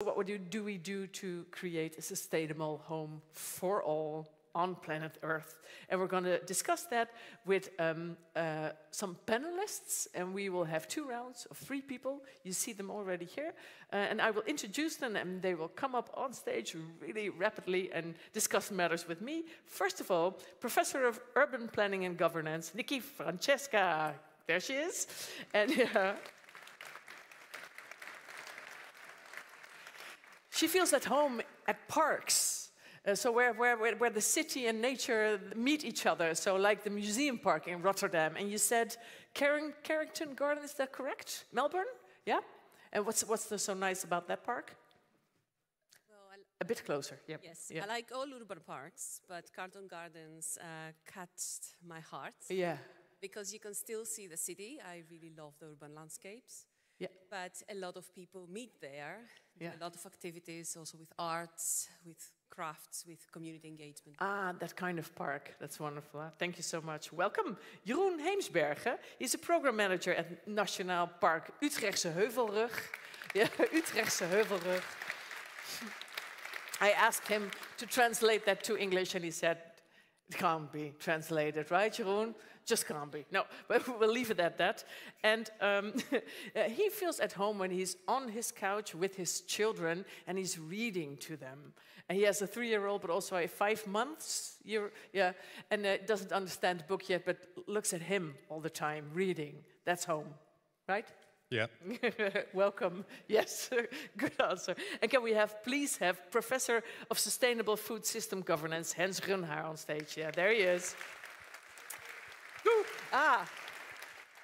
What do we do to create a sustainable home for all on planet Earth? And we're going to discuss that with some panelists, and we will have 2 rounds of 3 people. You see them already here. And I will introduce them, and they will come up on stage really rapidly and discuss matters with me. First of all, Professor of Urban Planning and Governance, Niki Frantzeskaki. There she is. And she feels at home at parks. So where the city and nature meet each other, so like the museum park in Rotterdam. And you said Carrington Garden, is that correct? Melbourne? Yeah? And what's so nice about that park? Well, a bit closer, yeah. Yes, yeah. I like all urban parks, but Carlton Gardens catched my heart. Yeah. Because you can still see the city. I really love the urban landscapes. Yeah. But a lot of people meet there. Yeah. A lot of activities, also with arts, with crafts, with community engagement. Ah, that kind of park. That's wonderful. Thank you so much. Welcome. Jeroen Heemsbergen. He's a program manager at Nationaal Park Utrechtse Heuvelrug. Yeah, Utrechtse Heuvelrug. I asked him to translate that to English, and he said, it can't be translated, right, Jeroen? Just can't be. No, but we'll leave it at that. And he feels at home when he's on his couch with his children and he's reading to them. And he has a 3-year-old, but also a 5 months. Yeah, and doesn't understand the book yet, but looks at him all the time reading. That's home, right? Yeah. Welcome. Yes, good answer. And can we please have Professor of Sustainable Food System Governance, Hens Runhaar, on stage? Yeah, there he is. Woo. Ah,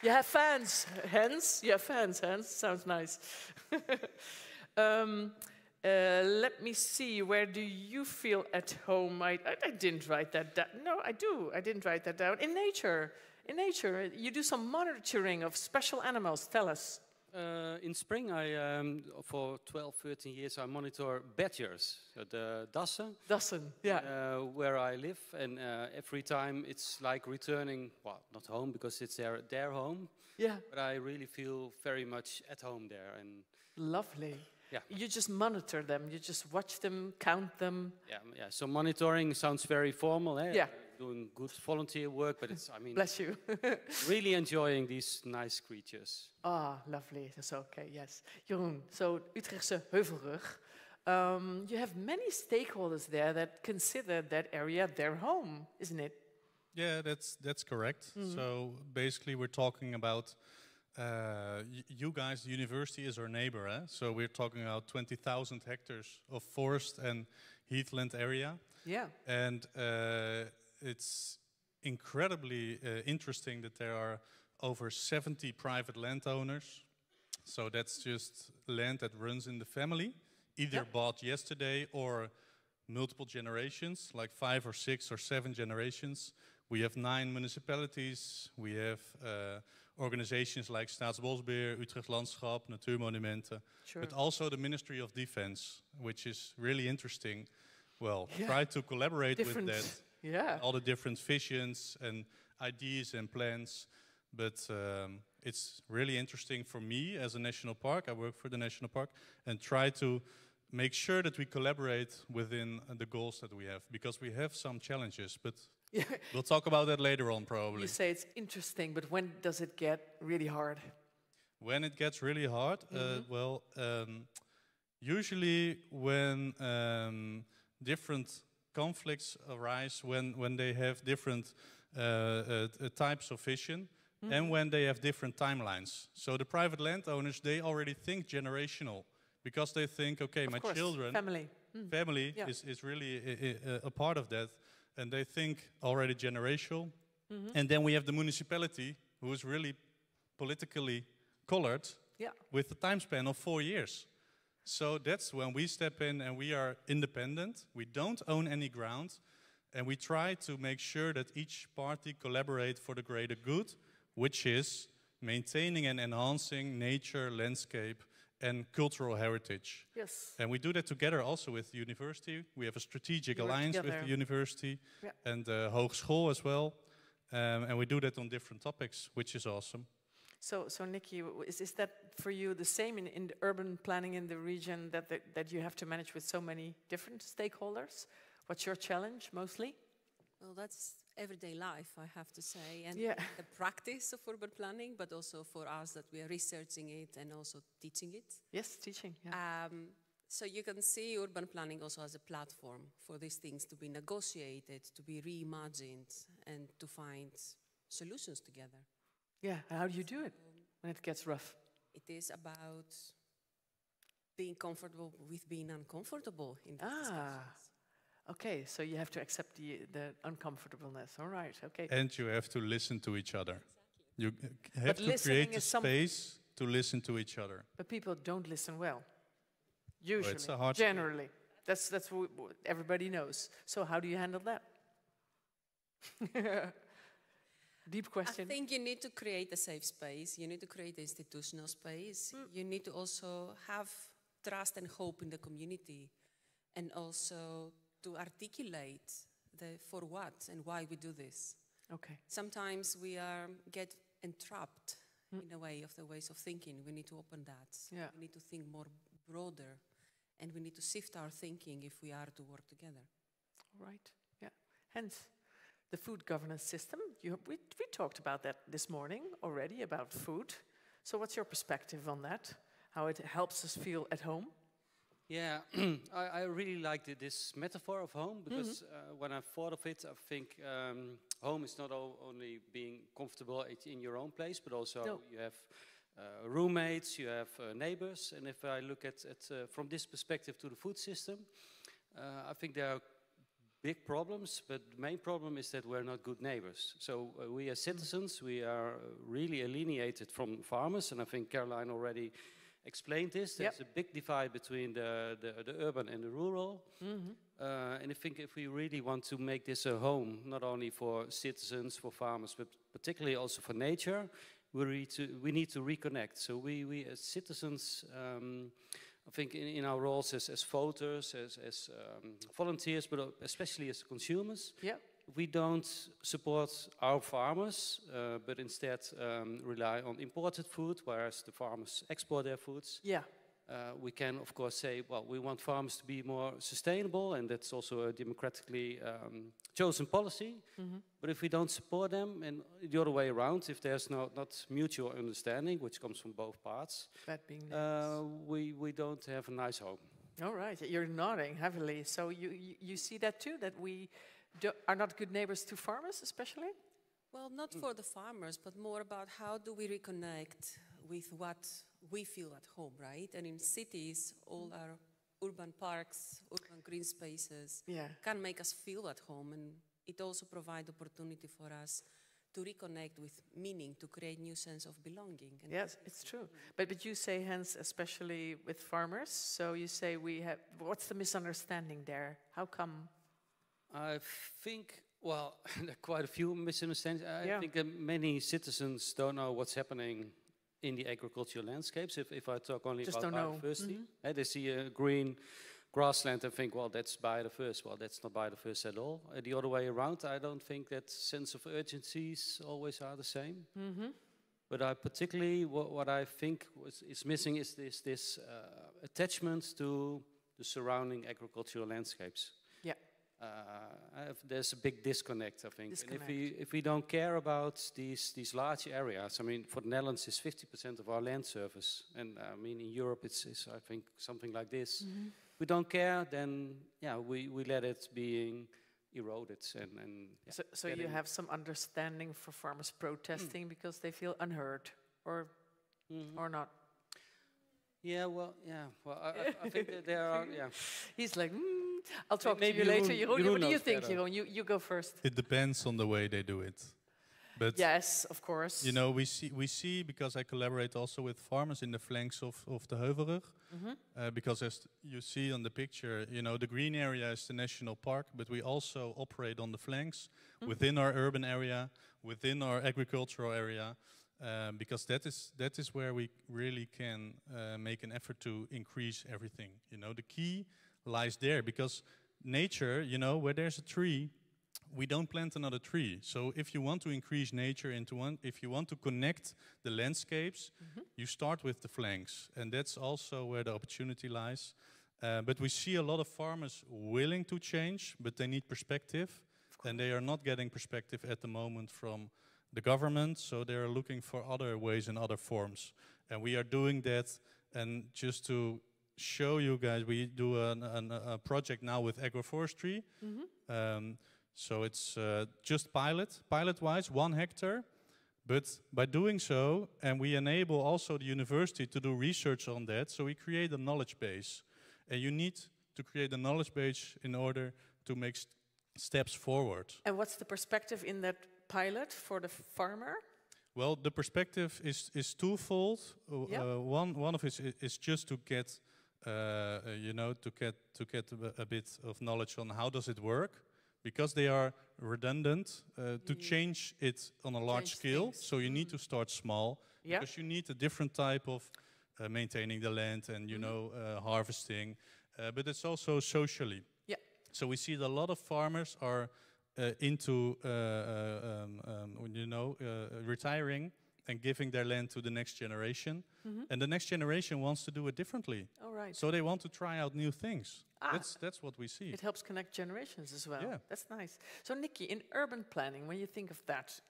you have fans, Hens? You have fans, Hens? Sounds nice. Let me see, where do you feel at home? I didn't write that down. No, I do. I didn't write that down. In nature. In nature, you do some monitoring of special animals. Tell us. In spring, for 12, 13 years, I monitor badgers, the dassen. Dassen, yeah. Where I live, and every time it's like returning, well, not home because it's their home. Yeah. But I really feel very much at home there. And lovely. Yeah. You just monitor them. You just watch them, count them. Yeah. So monitoring sounds very formal, eh? Yeah. Doing good volunteer work, but it's, I mean, bless you. really enjoying these nice creatures. Ah, lovely. That's okay, yes. Jeroen, so Utrechtse Heuvelrug, you have many stakeholders there that consider that area their home, isn't it? Yeah, that's correct. So basically we're talking about, you guys, the university is our neighbor, eh? So we're talking about 20,000 hectares of forest and heathland area. Yeah. And it's incredibly interesting that there are over 70 private landowners. So that's just land that runs in the family, either bought yesterday or multiple generations, like 5 or 6 or 7 generations. We have 9 municipalities. We have organizations like Staatsbosbeheer, Utrecht Landschap, Natuurmonumenten, but also the Ministry of Defense, which is really interesting. Well, try to collaborate with that. Yeah. All the different visions and ideas and plans. But it's really interesting for me as a national park. I work for the national park and try to make sure that we collaborate within the goals that we have, because we have some challenges, but we'll talk about that later on probably. You say it's interesting, but when does it get really hard? When it gets really hard? Usually when different conflicts arise, when they have different types of vision, and when they have different timelines. So the private landowners, they already think generational, because they think, okay, my children, family is really a part of that, and they think already generational. And then we have the municipality, who is really politically colored, with a time span of 4 years. So that's when we step in and we are independent. We don't own any ground, and we try to make sure that each party collaborate for the greater good, which is maintaining and enhancing nature, landscape, and cultural heritage. Yes. And we do that together also with the university. We have a strategic alliance with the university and the hogeschool as well. And we do that on different topics, which is awesome. So Niki, is that for you the same in the urban planning in the region that you have to manage with so many different stakeholders? What's your challenge mostly? Well, that's everyday life, I have to say, and Yeah. the practice of urban planning, but also for us that we are researching it and also teaching it. Yes, teaching. Yeah. So you can see urban planning also as a platform for these things to be negotiated, to be reimagined, and to find solutions together. Yeah. How do you do it when it gets rough? It is about being comfortable with being uncomfortable in these discussions. Okay, so you have to accept the uncomfortableness. All right, okay. And you have to listen to each other. Exactly. You have But to listening create a is space to listen to each other. But people don't listen well. Usually, it's a hard skill. generally. That's what everybody knows. So how do you handle that? Deep question. I think you need to create a safe space. You need to create an institutional space. You need to also have trust and hope in the community, and also to articulate the for what and why we do this. Okay. Sometimes we get entrapped in a way of the ways of thinking. We need to open that. Yeah. We need to think more broader, and we need to shift our thinking if we are to work together. All right. Yeah. Hence, the food governance system. We talked about that this morning already, about food. So what's your perspective on that? How it helps us feel at home? Yeah, I really like this metaphor of home, because when I thought of it, I think home is not only being comfortable in your own place, but also you have roommates, you have neighbors. And if I look at from this perspective to the food system, I think there are big problems, but the main problem is that we're not good neighbors. So we as citizens, we are really alienated from farmers, and I think Caroline already explained this. There's a big divide between the urban and the rural. And I think if we really want to make this a home, not only for citizens, for farmers, but particularly also for nature, we need to reconnect. So we as citizens, I think in our roles as voters, as volunteers, but especially as consumers, we don't support our farmers, but instead rely on imported food, whereas the farmers export their foods. We can, of course, say, well, we want farmers to be more sustainable, and that's also a democratically chosen policy. But if we don't support them, and the other way around, if there's not mutual understanding, which comes from both parts, we don't have a nice home. All right, you're nodding heavily. So you see that too, that we are not good neighbors to farmers, especially? Well, not for the farmers, but more about how do we reconnect with what we feel at home, right? And in cities, all our urban parks, urban green spaces can make us feel at home, and it also provides opportunity for us to reconnect with meaning, to create new sense of belonging. And yes, it's true. But you say, Hens, especially with farmers, so you say what's the misunderstanding there? How come? I think, well, there are quite a few misunderstandings. I think that many citizens don't know what's happening in the agricultural landscapes. If I talk only about biodiversity, they see a green grassland and think, well, that's biodiverse. Well, that's not biodiverse at all. The other way around, I don't think that sense of urgencies always are the same. But I particularly, what I think is missing is this attachment to the surrounding agricultural landscapes. There's a big disconnect, I think. And if we don't care about these large areas, I mean, for the Netherlands, it's 50% of our land surface, and I mean, in Europe, it's I think something like this. If we don't care, then we let it being eroded. So you have some understanding for farmers protesting because they feel unheard, or not? Well, I think that there are. He's like, I'll talk to you later. Jeroen, what do you think, Jeroen? You go first. It depends on the way they do it. But yes, of course. You know, we see because I collaborate also with farmers in the flanks of the Heuvelrug. Because as you see on the picture, you know, the green area is the national park, but we also operate on the flanks within our urban area, within our agricultural area. Because that is where we really can make an effort to increase everything. You know, the key lies there, because nature, you know, where there's a tree, we don't plant another tree. So if you want to increase nature into one, if you want to connect the landscapes, you start with the flanks. And that's also where the opportunity lies. But we see a lot of farmers willing to change, but they need perspective. And they are not getting perspective at the moment from the government. So they are looking for other ways and other forms. And we are doing that. And just to show you guys, we do a project now with agroforestry. So it's just pilot-wise, 1 hectare. But by doing so, and we enable also the university to do research on that, so we create a knowledge base. And you need to create a knowledge base in order to make steps forward. And what's the perspective in that pilot for the farmer? Well, the perspective is twofold. One of it is just to get, to get a bit of knowledge on how does it work, because they are redundant. To change it on a large scale, so you need to start small, because you need a different type of maintaining the land and harvesting, but it's also socially. So we see that a lot of farmers are into retiring and giving their land to the next generation, and the next generation wants to do it differently. So they want to try out new things. That's what we see. It helps connect generations as well. Yeah. That's nice. So Niki, in urban planning, when you think of that,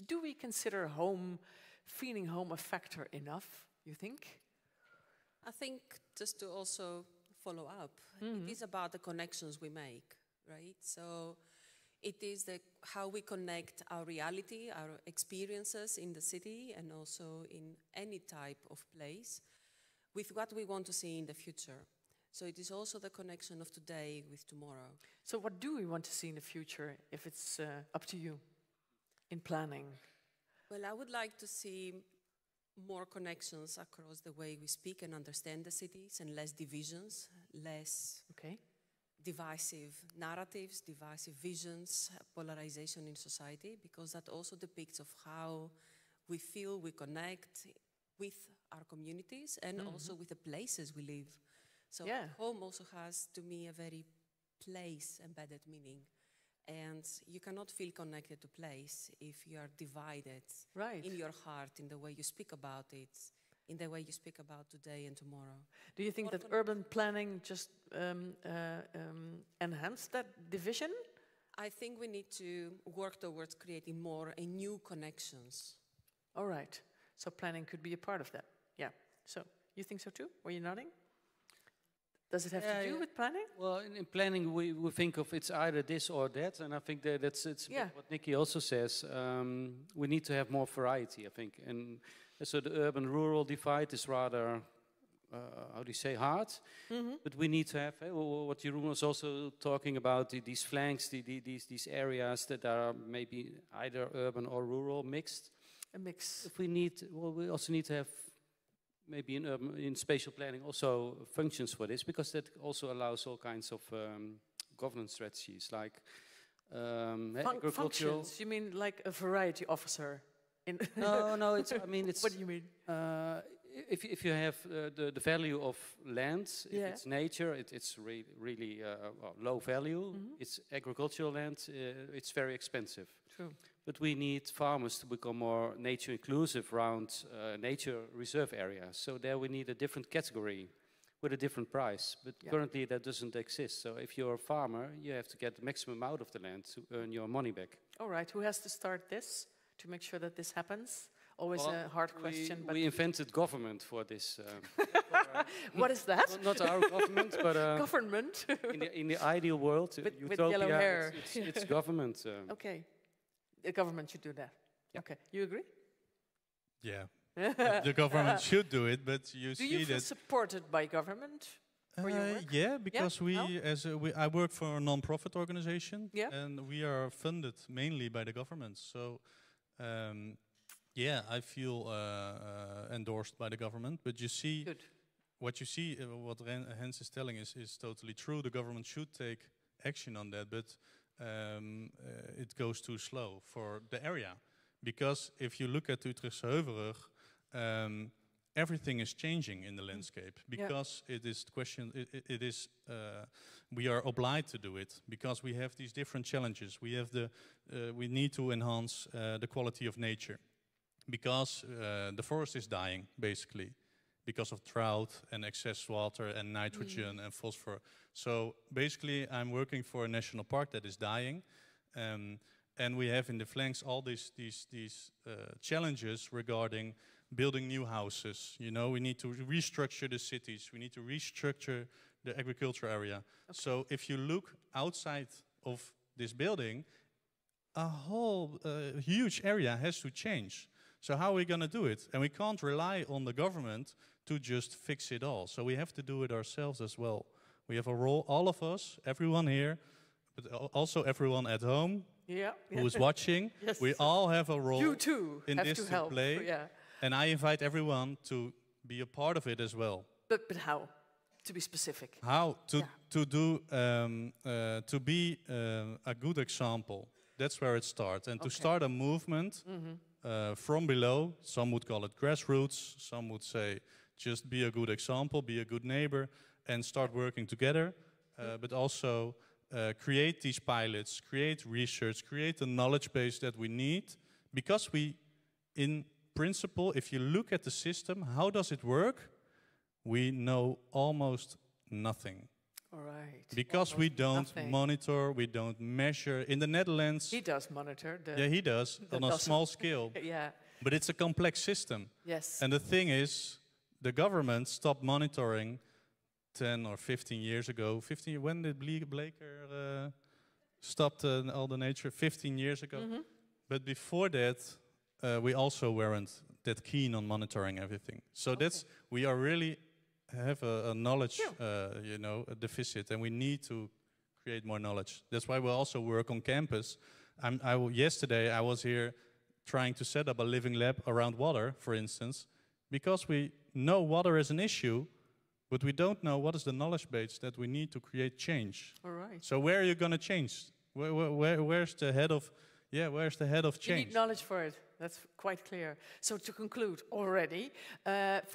do we consider feeling home a factor enough, you think? I think just to also follow up, it is about the connections we make, right? So it is how we connect our reality, our experiences in the city and also in any type of place with what we want to see in the future. So it is also the connection of today with tomorrow. So what do we want to see in the future, if it's up to you, in planning? Well, I would like to see more connections across the way we speak and understand the cities, and less divisions, less divisive narratives, divisive visions, polarization in society, because that also depicts of how we feel we connect with our communities and also with the places we live. So home also has, to me, a very place-embedded meaning. And you cannot feel connected to place if you are divided in your heart, in the way you speak about it, in the way you speak about today and tomorrow. Do you think that urban planning just enhanced that division? I think we need to work towards creating more and new connections. All right. So planning could be a part of that. Yeah. So you think so too? Were you nodding? Does it have to do with planning? Well, in planning, we think of it's either this or that, and I think that's what Niki also says. We need to have more variety, I think, and so the urban-rural divide is rather, how do you say, hard. But we need to have what Jeroen was also talking about: these flanks, these areas that are maybe either urban or rural mixed. A mix. If we need, we also need to have. Maybe in spatial planning also functions for this, because that also allows all kinds of governance strategies, like agricultural. Functions? You mean like a variety officer? No. It's. I mean, it's. What do you mean? If you have the value of land, if it's nature, it's really low value. It's agricultural land. It's very expensive. True. But we need farmers to become more nature inclusive around nature reserve areas. So there we need a different category with a different price. But currently that doesn't exist. So if you're a farmer, you have to get the maximum out of the land to earn your money back. All right. Who has to start this to make sure that this happens? Always a hard question. But we invented government for this. What is that? Not our government, but government. in the ideal world, with yellow hair. It's government. Okay. The government should do that. Yeah. Okay, you agree? Yeah, the government should do it, but do you feel supported by government for your work? Yeah, because I work for a non-profit organization, and we are funded mainly by the government. So, I feel endorsed by the government. But you see, what Hens is telling is totally true. The government should take action on that, but. It goes too slow for the area, because if you look at the Utrechtse Heuvelrug, everything is changing in the landscape because it is question. It is we are obliged to do it because we have these different challenges. We have we need to enhance the quality of nature because the forest is dying basically because of drought and excess water and nitrogen and phosphor. So basically, I'm working for a national park that is dying. And we have in the flanks all these challenges regarding building new houses. You know, we need to restructure the cities. We need to restructure the agriculture area. Okay. So if you look outside of this building, a whole huge area has to change. So how are we going to do it? And we can't rely on the government to just fix it all. So we have to do it ourselves as well. We have a role, all of us, everyone here, but also everyone at home. Who is watching. Yes. We all have a role you too in have this to play. Yeah. And I invite everyone to be a part of it as well. But how? To be specific. How to be a good example. That's where it starts. And to start a movement from below. Some would call it grassroots. Some would say just be a good example, be a good neighbor, and start working together. But also create these pilots, create research, create the knowledge base that we need. Because we, in principle, if you look at the system, how does it work? We know almost nothing. All right. Because almost we don't monitor, we don't measure. In the Netherlands... He does monitor. Yeah, he does, on a small scale. Yeah. But it's a complex system. Yes. And the thing is, the government stopped monitoring 10 or 15 years ago. When did Bleker stopped all the nature? 15 years ago. But before that, we also weren't that keen on monitoring everything. So that's, we are really have a knowledge, you know, a deficit, and we need to create more knowledge. That's why we also work on campus. Yesterday I was here trying to set up a living lab around water, for instance, because we know water is an issue, but we don't know what is the knowledge base that we need to create change. All right. So where are you going to change? Where's the head of? Yeah, where's the head of change? You need knowledge for it. That's quite clear. So to conclude already,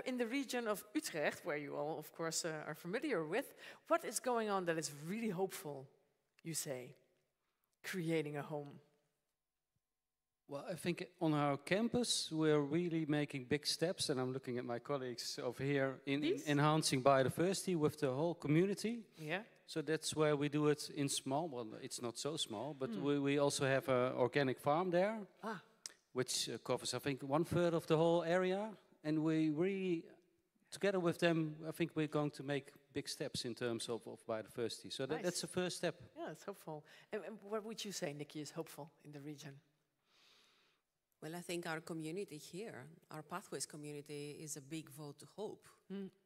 in the region of Utrecht, where you all, of course, are familiar with, what is going on that is really hopeful, you say, creating a home? Well, I think on our campus, we're really making big steps, and I'm looking at my colleagues over here in enhancing biodiversity with the whole community. Yeah. So that's where we do it in small. Well, it's not so small, but we also have an organic farm there, which covers, I think, 1/3 of the whole area. And we really, together with them, I think we're going to make big steps in terms of biodiversity. So that's the first step. Yeah, it's hopeful. And what would you say, Niki, is hopeful in the region? Well, I think our community here, our Pathways community, is a big vote of hope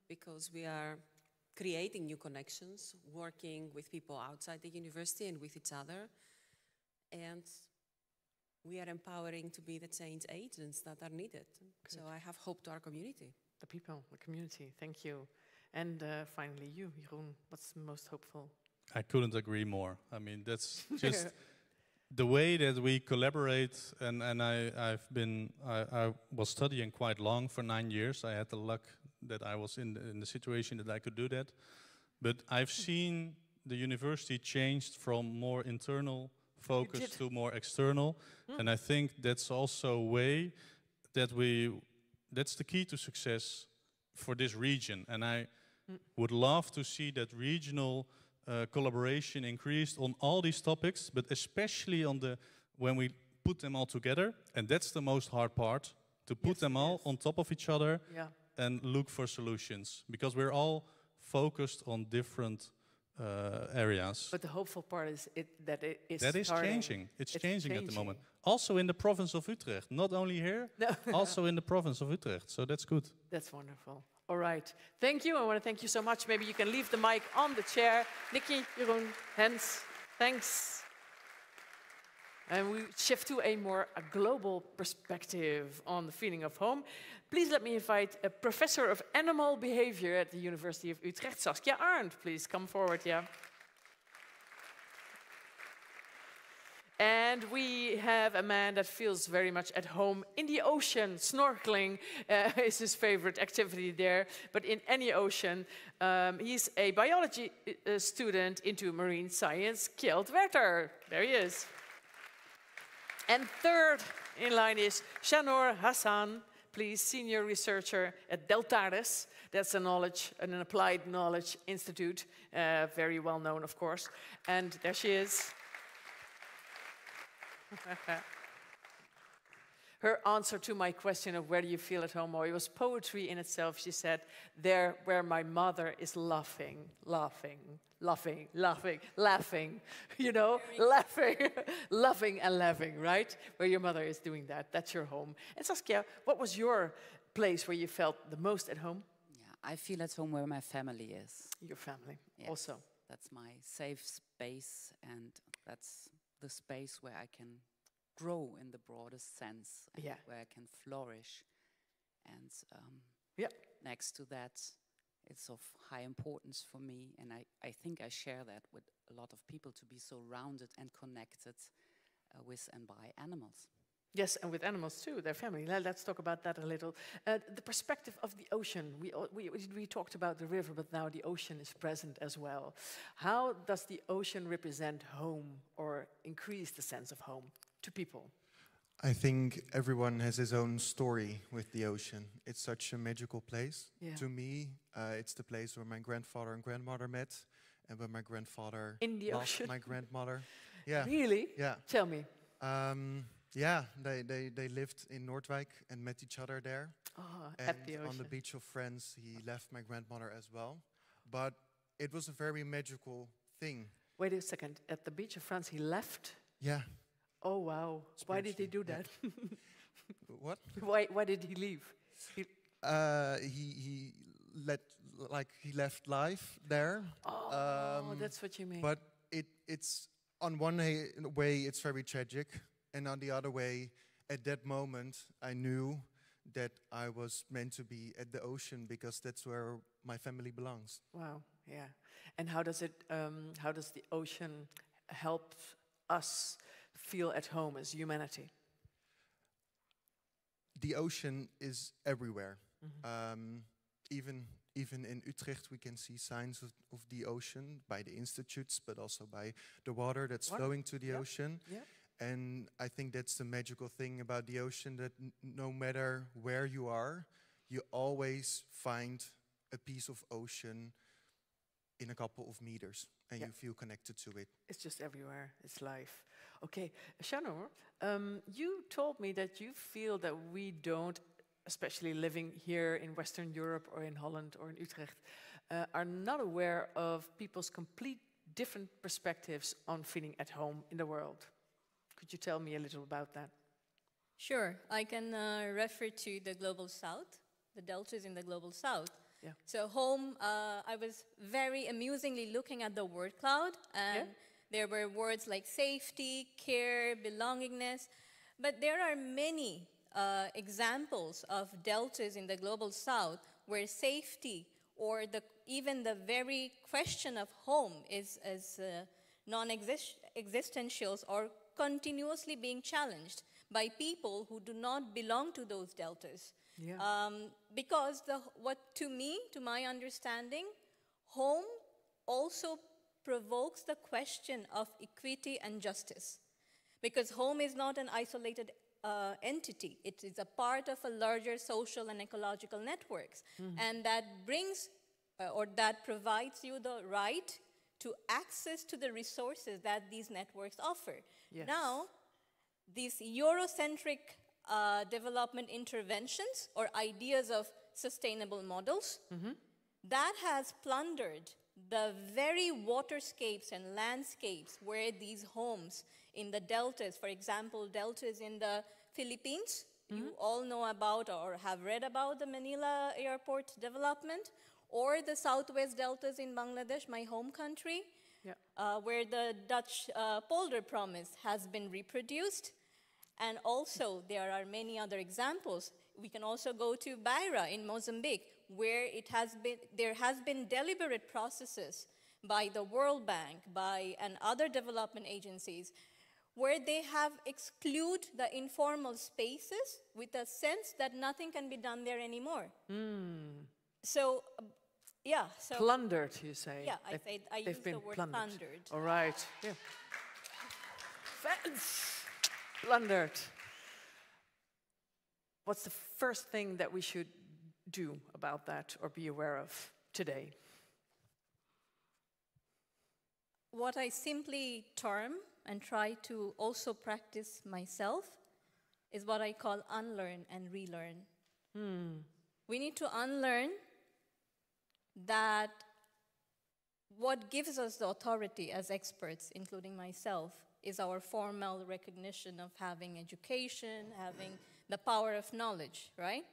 because we are creating new connections, working with people outside the university and with each other. And we are empowering to be the change agents that are needed. Good. So I have hope to our community. The people, the community, thank you. And finally you, Jeroen, what's the most hopeful? I couldn't agree more. I mean, that's just the way that we collaborate. And I was studying quite long, for 9 years. I had the luck that I was in the situation that I could do that. But I've seen the university changed from more internal focus to more external. And I think that's also a way that that's the key to success for this region. And I would love to see that regional collaboration increased on all these topics, but especially on when we put them all together. And that's the most hard part, to put them all on top of each other. Yeah. And look for solutions, because we're all focused on different areas. But the hopeful part is that it is changing. It's changing at the moment. Also in the province of Utrecht, not only here, also in the province of Utrecht. So that's good. That's wonderful. All right. Thank you. I want to thank you so much. Maybe you can leave the mic on the chair. Niki, Jeroen, Hens, thanks. And we shift to a global perspective on the feeling of home. Please let me invite a professor of animal behavior at the University of Utrecht, Saskia Arndt. Please come forward, yeah. And we have a man that feels very much at home in the ocean. Snorkeling is his favorite activity there, but in any ocean. He's a biology student into marine science, Kjeld Werther. There he is. And third in line is Shahnoor Hasan, please, senior researcher at Deltares. That's an applied knowledge institute, very well known, of course. And there she is. Her answer to my question of where do you feel at home, it was poetry in itself. She said, there where my mother is laughing, laughing, laughing, laughing, laughing, you know, laughing, laughing and laughing, right? Where your mother is doing that, that's your home. And Saskia, what was your place where you felt the most at home? Yeah, I feel at home where my family is. Your family, yes, also. That's my safe space, and that's the space where I can grow in the broadest sense, and where I can flourish. And next to that, it's of high importance for me, and I think I share that with a lot of people, to be surrounded and connected with and by animals. Yes, and with animals too, their family. Let's talk about that a little. The perspective of the ocean. We talked about the river, but now the ocean is present as well. How does the ocean represent home or increase the sense of home to people? I think everyone has his own story with the ocean. It's such a magical place. Yeah. To me, it's the place where my grandfather and grandmother met, and where my grandfather lost my grandmother. Yeah. Really? Yeah. Tell me. Yeah, they lived in Noordwijk and met each other there. Oh, and at the ocean. On the beach of France, he left my grandmother as well. But it was a very magical thing. Wait a second. At the beach of France, he left? Yeah. Oh, wow. Why did he do that? What? Why did he leave? He left life there. Oh, that's what you mean. But it's on one way it's very tragic, and on the other way, at that moment, I knew that I was meant to be at the ocean because that's where my family belongs. Wow, yeah. And how does it? How does the ocean help us feel at home as humanity? The ocean is everywhere. Mm-hmm. Even in Utrecht, we can see signs of the ocean by the institutes, but also by the water that's flowing to the ocean. Yeah. And I think that's the magical thing about the ocean, that no matter where you are, you always find a piece of ocean in a couple of meters, and you feel connected to it. It's just everywhere. It's life. Okay, Shahnoor, you told me that you feel that we don't, especially living here in Western Europe or in Holland or in Utrecht, are not aware of people's complete different perspectives on feeling at home in the world. Could you tell me a little about that? Sure. I can refer to the Global South, the deltas in the Global South. Yeah. So home, I was very amusingly looking at the word cloud, and there were words like safety, care, belongingness, but there are many examples of deltas in the Global South where safety or even the very question of home is non-existential or continuously being challenged by people who do not belong to those deltas. Yeah. Because to my understanding, home also provokes the question of equity and justice. Because home is not an isolated entity. It is a part of a larger social and ecological networks. Mm-hmm. And that brings, or that provides you the right to access to the resources that these networks offer. Yes. Now, these Eurocentric development interventions or ideas of sustainable models, that has plundered the very waterscapes and landscapes where these homes in the deltas, for example, deltas in the Philippines, you all know about or have read about the Manila airport development, or the southwest deltas in Bangladesh, my home country, where the Dutch polder promise has been reproduced. And also, there are many other examples. We can also go to Beira in Mozambique, where there has been deliberate processes by the World Bank, and other development agencies, where they have exclude the informal spaces with a sense that nothing can be done there anymore. So, yeah. So plundered, you say? Yeah, I use the word plundered. All right. Yeah. Plundered. What's the first thing that we should do about that or be aware of today? What I simply term and try to also practice myself is what I call unlearn and relearn. We need to unlearn that what gives us the authority as experts, including myself, is our formal recognition of having education, having the power of knowledge, right?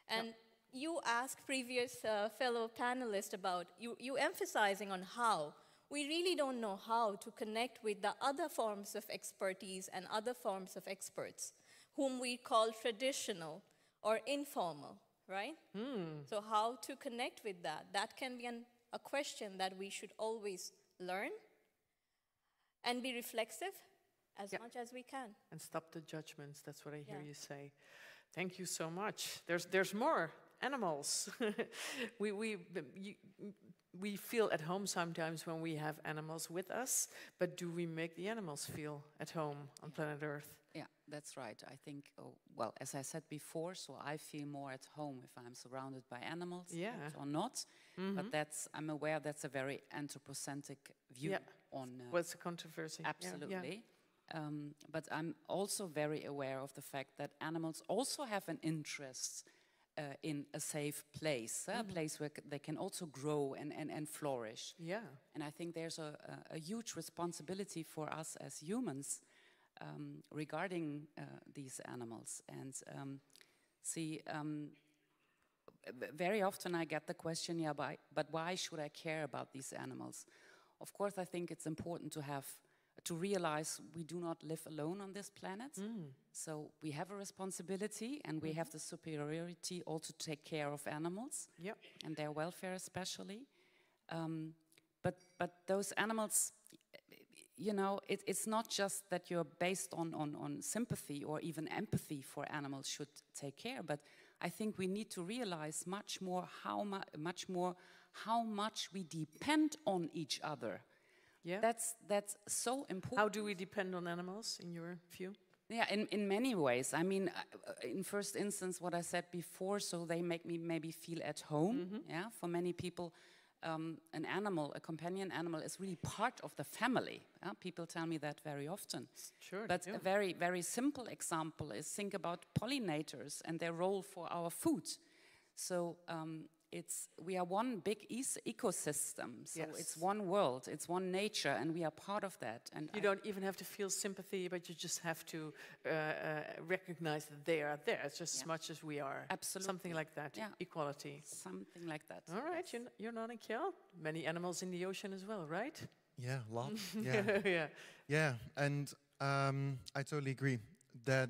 And you asked previous fellow panelists about, you emphasizing on how. We really don't know how to connect with the other forms of expertise and other forms of experts, whom we call traditional or informal, right? So how to connect with that? That can be a question that we should always learn and be reflexive as much as we can. And stop the judgments, that's what I hear you say. Thank you so much. There's more animals. We feel at home sometimes when we have animals with us, but do we make the animals feel at home on planet Earth? Yeah, that's right. I think, well, as I said before, so I feel more at home if I'm surrounded by animals or not. But I'm aware that's a very anthropocentric view on... What's the controversy? Absolutely. But I'm also very aware of the fact that animals also have an interest in a safe place, a place where they can also grow and flourish. Yeah. And I think there's a huge responsibility for us as humans regarding these animals. And very often I get the question, but why should I care about these animals? Of course, I think it's important to realize we do not live alone on this planet. So we have a responsibility and we have the superiority also to take care of animals and their welfare especially. But those animals, you know, it's not just that you're based on sympathy or even empathy for animals should take care, but I think we need to realize much more how much we depend on each other. Yeah. That's so important. How do we depend on animals, in your view? Yeah, in many ways. I mean, in first instance, what I said before, so they make me maybe feel at home. Yeah, for many people, an animal, a companion animal, is really part of the family. People tell me that very often. Sure. But a very, very simple example is think about pollinators and their role for our food. So we are one big ecosystem, so it's one world, it's one nature, and we are part of that. And you don't even have to feel sympathy, but you just have to recognize that they are there just as much as we are. Absolutely. Something like that, equality. Something like that. All right, you're nodding, Kjeld. Many animals in the ocean as well, right? Yeah, lots. Yeah, and I totally agree that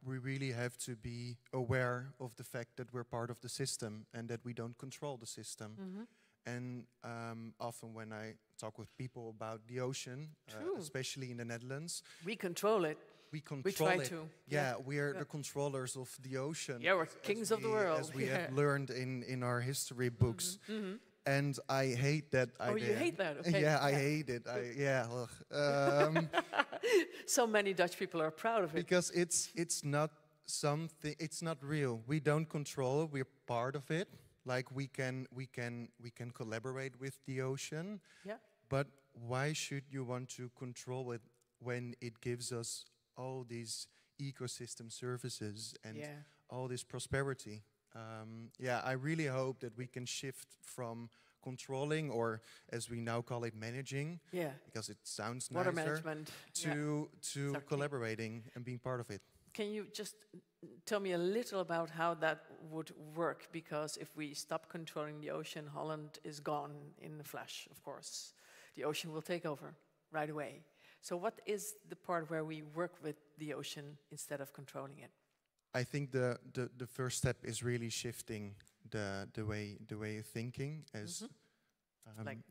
we really have to be aware of the fact that we're part of the system and that we don't control the system. And often when I talk with people about the ocean, especially in the Netherlands, we control it. We try to. Yeah, we are the controllers of the ocean. Yeah, we're kings of the world. As we have learned in our history books. And I hate that idea. Oh, you hate that? Okay. Yeah, I hate it. So many Dutch people are proud of it. Because it's not something. It's not real. We don't control it. We're part of it. Like we can collaborate with the ocean. Yeah. But why should you want to control it when it gives us all these ecosystem services and all this prosperity? I really hope that we can shift from controlling, or as we now call it, managing, because it sounds water nicer, management, to collaborating and being part of it. Can you just tell me a little about how that would work? Because if we stop controlling the ocean, Holland is gone in a flash, of course. The ocean will take over right away. So what is the part where we work with the ocean instead of controlling it? I think the first step is really shifting the way of thinking, as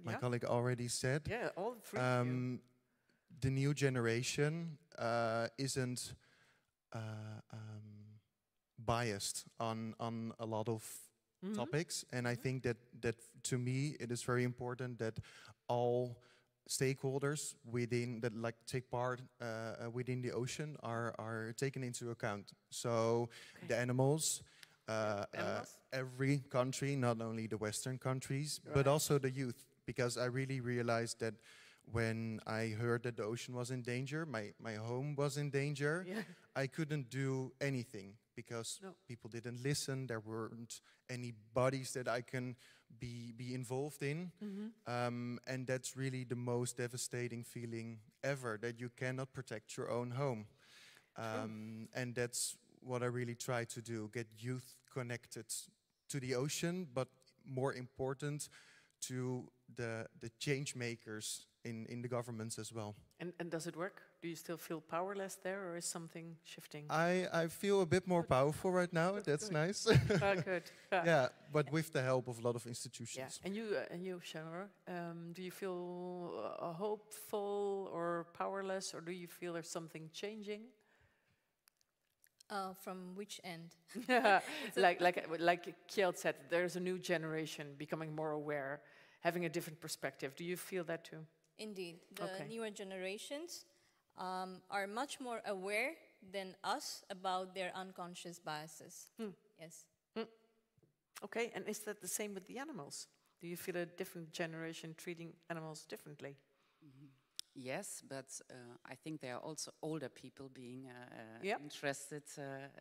my colleague already said. Yeah, all three. The new generation isn't biased on a lot of topics, and I think that to me it is very important that all stakeholders within that take part within the ocean are taken into account. So the animals. Every country, not only the Western countries, but also the youth, because I really realized that when I heard that the ocean was in danger, my home was in danger, I couldn't do anything because people didn't listen. There weren't any bodies that I can be involved in. And that's really the most devastating feeling ever, that you cannot protect your own home. And that's what I really try to do, get youth connected to the ocean, but more important, to the change makers in the governments as well. And does it work? Do you still feel powerless there, or is something shifting? I feel a bit more powerful right now. That's nice. Good. Yeah, but with the help of a lot of institutions. Yeah. And you, Shahnoor, do you feel hopeful or powerless, or do you feel there's something changing? From which end? like Kjeld said, there's a new generation becoming more aware, having a different perspective. Do you feel that too? Indeed. The newer generations are much more aware than us about their unconscious biases. Yes. Okay, and is that the same with the animals? Do you feel a different generation treating animals differently? Yes, but I think there are also older people being interested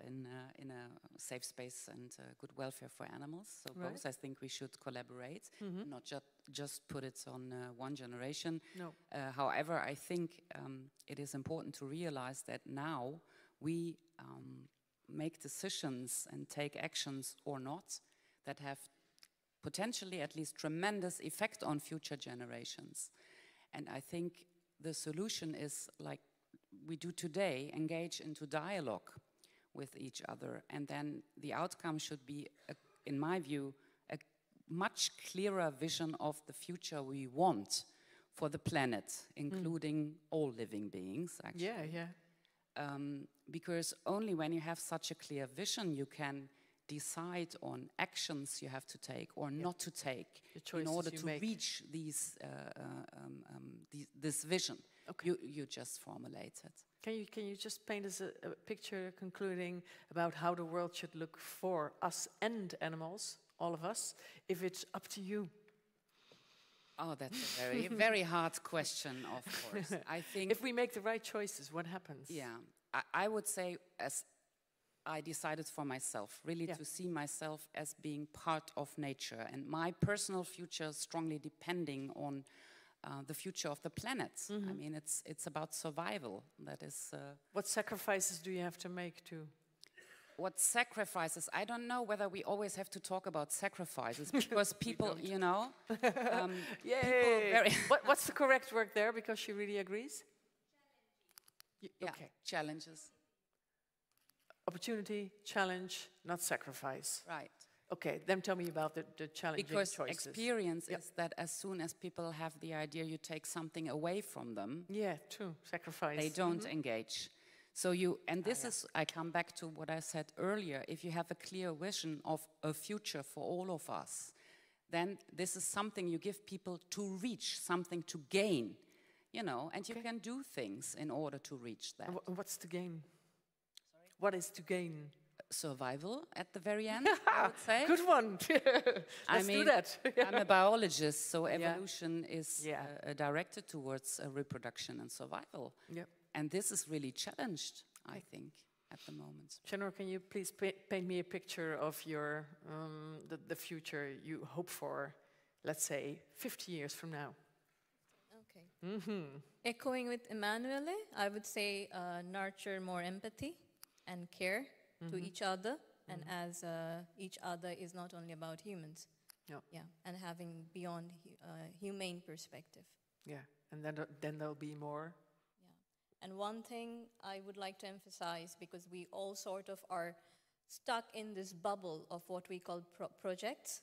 in a safe space and good welfare for animals. So both, I think we should collaborate, not just put it on one generation. No. However, I think it is important to realize that now we make decisions and take actions or not that have potentially at least tremendous effect on future generations. And I think the solution is, like we do today, engage into dialogue with each other. And then the outcome should be, in my view, a much clearer vision of the future we want for the planet, including all living beings, actually. Yeah. Because only when you have such a clear vision, you can decide on actions you have to take or not to take in order to reach this vision you just formulated. Can you just paint us a picture concluding about how the world should look for us and animals, all of us, if it's up to you? Oh, that's a very, very hard question, of course. I think if we make the right choices, what happens? Yeah, I would say, as I decided for myself, really to see myself as being part of nature, and my personal future strongly depending on the future of the planet. I mean, it's about survival. That is. What sacrifices do you have to make to? What sacrifices? I don't know whether we always have to talk about sacrifices, because people, you know. Yay! What's the correct word there? Because she really agrees. Challenges. Opportunity, challenge, not sacrifice. Right. Okay, then tell me about the challenging choices. Because experience is that as soon as people have the idea you take something away from them, true, sacrifice. They don't engage. So this is, I come back to what I said earlier, if you have a clear vision of a future for all of us, then this is something you give people to reach, something to gain, you know, and you can do things in order to reach that. And what's to gain? What is to gain? Survival at the very end, I would say. Good one. Let's do that. I'm a biologist, so evolution is directed towards reproduction and survival. Yep. And this is really challenged, I think, at the moment. Shahnoor, can you please paint me a picture of your the future you hope for, let's say, 50 years from now? Okay. Echoing with Emanuele, I would say nurture more empathy and care to each other, and as each other is not only about humans, and having beyond humane perspective. Yeah, and then there'll be more. Yeah, and one thing I would like to emphasize, because we all sort of are stuck in this bubble of what we call projects.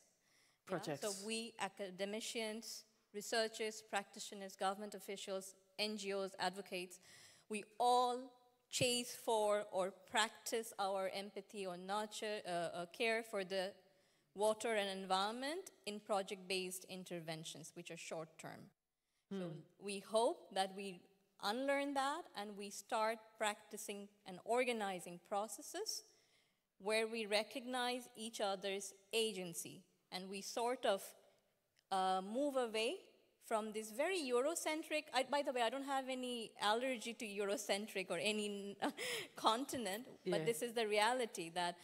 Projects. So we academicians, researchers, practitioners, government officials, NGOs, advocates, we all chase for or practice our empathy or nurture, care for the water and environment in project-based interventions, which are short-term. So we hope that we unlearn that and we start practicing and organizing processes where we recognize each other's agency, and we sort of move away from this very Eurocentric, by the way, I don't have any allergy to Eurocentric or any continent, but this is the reality that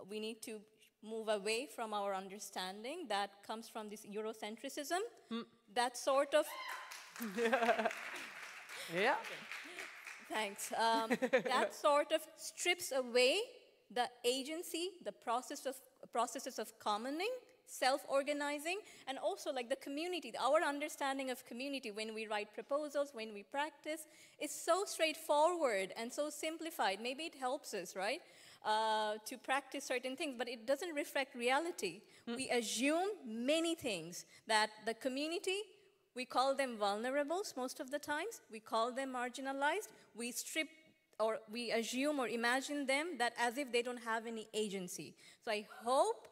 we need to move away from our understanding that comes from this Eurocentricism, that sort of... Yeah. Thanks. That sort of strips away the agency, the processes of commoning, self-organizing, and also like the community. Our understanding of community when we write proposals, when we practice, is so straightforward and so simplified. Maybe it helps us, right, to practice certain things, but it doesn't reflect reality. We assume many things, that the community, we call them vulnerables most of the times, we call them marginalized, we strip or we assume or imagine them that as if they don't have any agency. So I hope...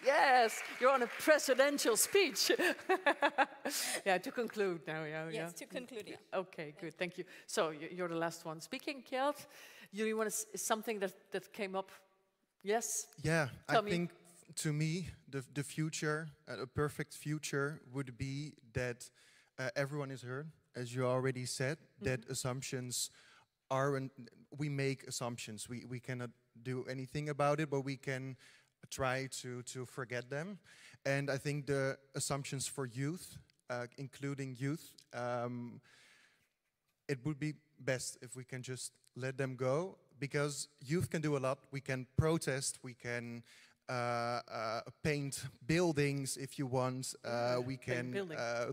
Yes, you're on a presidential speech. Yeah, to conclude now. Yes, to conclude, yeah. Okay, good, thank you. So you're the last one speaking, Kjeld. You want to, something that came up? Yes? Yeah, I think to me, the future, a perfect future would be that everyone is heard, as you already said, that assumptions are, we make assumptions. We cannot do anything about it, but we can try to forget them. And I think the assumptions for youth, including youth, it would be best if we can just let them go, because youth can do a lot. We can protest, we can paint buildings if you want, we can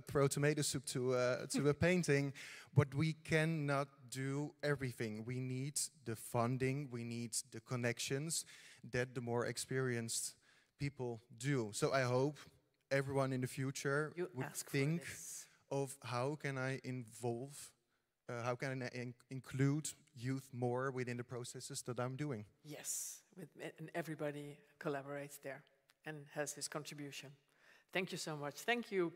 throw tomato soup to a painting, but we cannot do everything. We need the funding, we need the connections that the more experienced people do. So I hope everyone in the future would think of how can I involve, how can I include youth more within the processes that I'm doing. Yes, and everybody collaborates there and has his contribution. Thank you so much. Thank you,